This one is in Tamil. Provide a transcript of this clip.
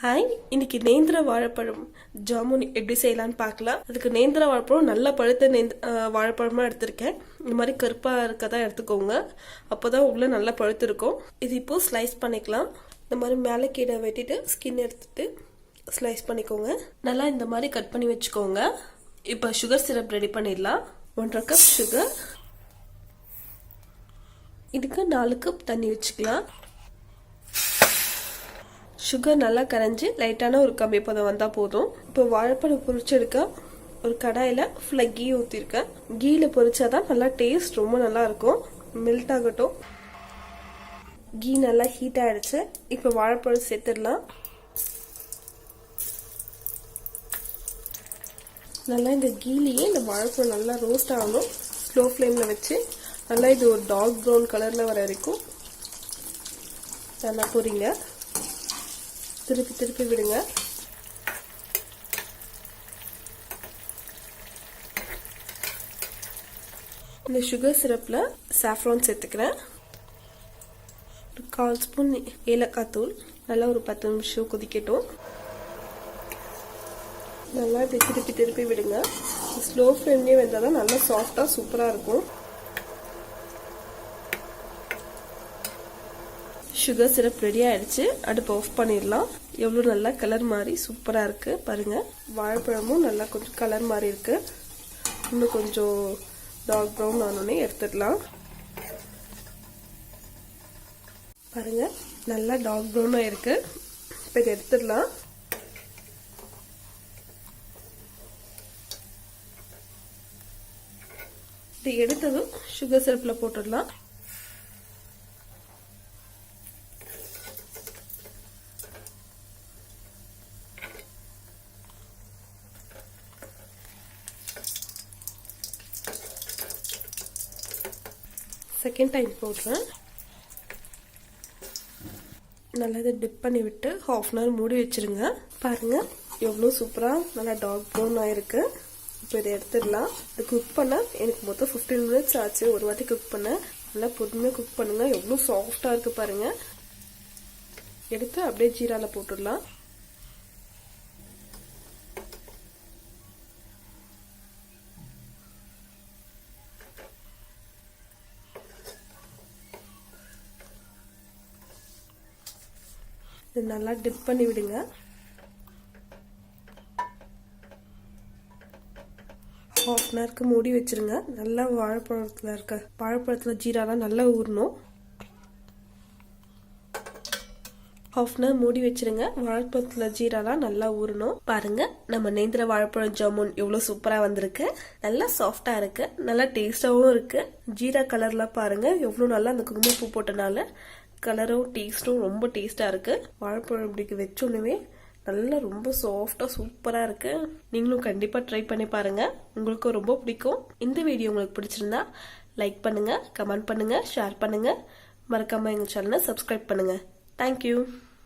ஹாய், இன்னைக்கு நேந்திர வாழைப்பழம் ஜாமுன் எப்படி செய்யலான்னு பார்க்கலாம். அதுக்கு நேந்திர வாழைப்பழம் நல்லா பழுத்த வாழைப்பழமாக எடுத்திருக்கேன். இந்த மாதிரி கருப்பாக இருக்கதான் எடுத்துக்கோங்க, அப்போதான் உள்ள நல்லா பழுத்து இருக்கும். இது இப்போ ஸ்லைஸ் பண்ணிக்கலாம். இந்த மாதிரி மேலே கீழே வெட்டிட்டு ஸ்கின் எடுத்துட்டு ஸ்லைஸ் பண்ணிக்கோங்க. நல்லா இந்த மாதிரி கட் பண்ணி வச்சுக்கோங்க. இப்போ சுகர் சிரப் ரெடி பண்ணிடலாம். 1.5 கப் சுகர், இதுக்கு 4 கப் தண்ணி வச்சுக்கலாம். சுகர் நல்லா கரைஞ்சி லைட்டான ஒரு கம்பி பதம் வந்தால் போதும். இப்போ வாழைப்பழம் பொரிச்செடுக்க ஒரு கடாயில் ஃபுல்லாக கீ ஊற்றிருக்கேன். கீயில் பொரிச்சாதான் நல்லா டேஸ்ட் ரொம்ப நல்லா இருக்கும். மெல்ட் ஆகட்டும். கீ நல்லா ஹீட் ஆகிடுச்சு. இப்போ வாழைப்பழம் சேர்த்துடலாம். நல்லா இந்த கீலையே இந்த வாழைப்பழம் நல்லா ரோஸ்ட் ஆகணும். ஸ்லோ ஃப்ளேமில் வச்சு நல்லா இது ஒரு டார்க் ப்ரௌன் கலரில் வர வரைக்கும் நல்லா பொரிங்க. திருப்பி திருப்பி விடுங்க. இந்த சுகர் சிரப்ல சாஃப்ரான் சேர்த்துக்கிறேன். 1/4 ஸ்பூன் ஏலக்காய் தூள். நல்லா ஒரு 10 நிமிஷம் கொதிக்கட்டும். நல்லா திருப்பி திருப்பி விடுங்க. ஸ்லோ ஃப்ளேம்லேயே வெந்தால் தான் நல்லா சாஃப்டாக சூப்பராக இருக்கும். சுகர் சிரப் ரெடி ஆயிடுச்சு. அடுப்பு ஆஃப் பண்ணிடலாம். எவ்வளோ நல்லா கலர் மாதிரி சூப்பராக இருக்கு பாருங்க. வாழைப்பழமும் நல்லா கொஞ்சம் கலர் மாதிரி இருக்கு. இன்னும் கொஞ்சம் டார்க் ப்ரௌன் ஆனோடனே எடுத்துடலாம். பாருங்க நல்லா டார்க் ப்ரௌனாக இருக்கு. இப்போ இதை எடுத்துடலாம். இது எடுத்ததும் சுகர் சிரப்பில் போட்டுடலாம். செகண்ட் டைம் போடுறேன். நல்லா இதை டிப் பண்ணி விட்டு 1/2 hour மூடி வச்சிருங்க. பாருங்க எவ்வளோ சூப்பராக நல்லா டார்க் ப்ரௌன் ஆயிருக்கு. இப்போ இதை எடுத்துடலாம். இது குக் பண்ண எனக்கு மொத்தம் 15 minutes ஆச்சு. ஒரு வாட்டி குக் பண்ண. நல்லா பொறுமையாக குக் பண்ணுங்க. எவ்வளோ சாஃப்டாக இருக்கு பாருங்க. எடுத்து அப்படியே ஜீரால போட்டுடலாம். நல்லா டிப் பண்ணி விடுங்க. ½ hour மூடி வச்சிருங்க. நல்லா வாழைப்பழத்துல ஜீராலாம் நல்லா ஊறணும். ½ hour மூடி வச்சிருங்க. வாழைப்பழத்துல ஜீராலாம் நல்லா ஊறணும். பாருங்க நம்ம நேந்திர வாழைப்பழம் ஜாமுன் எவ்வளவு சூப்பரா வந்திருக்கு. நல்லா சாஃப்டா இருக்கு. நல்லா டேஸ்டாவும் இருக்கு. ஜீரா கலர்லாம் பாருங்க எவ்வளவு நல்லா அந்த குங்குமப்பூ போட்டனால கலரும் டேஸ்டும் ரொம்ப டேஸ்டா இருக்கு. வாழைப்பழம் இப்படி வச்சோன்னே நல்லா ரொம்ப சாஃப்டா சூப்பரா இருக்கு. நீங்களும் கண்டிப்பா ட்ரை பண்ணி பாருங்க. உங்களுக்கும் ரொம்ப பிடிக்கும். இந்த வீடியோ உங்களுக்கு பிடிச்சிருந்தா லைக் பண்ணுங்க, கமெண்ட் பண்ணுங்க, ஷேர் பண்ணுங்க. மறக்காம எங்க சேனலை சப்ஸ்கிரைப் பண்ணுங்க. தேங்க்யூ.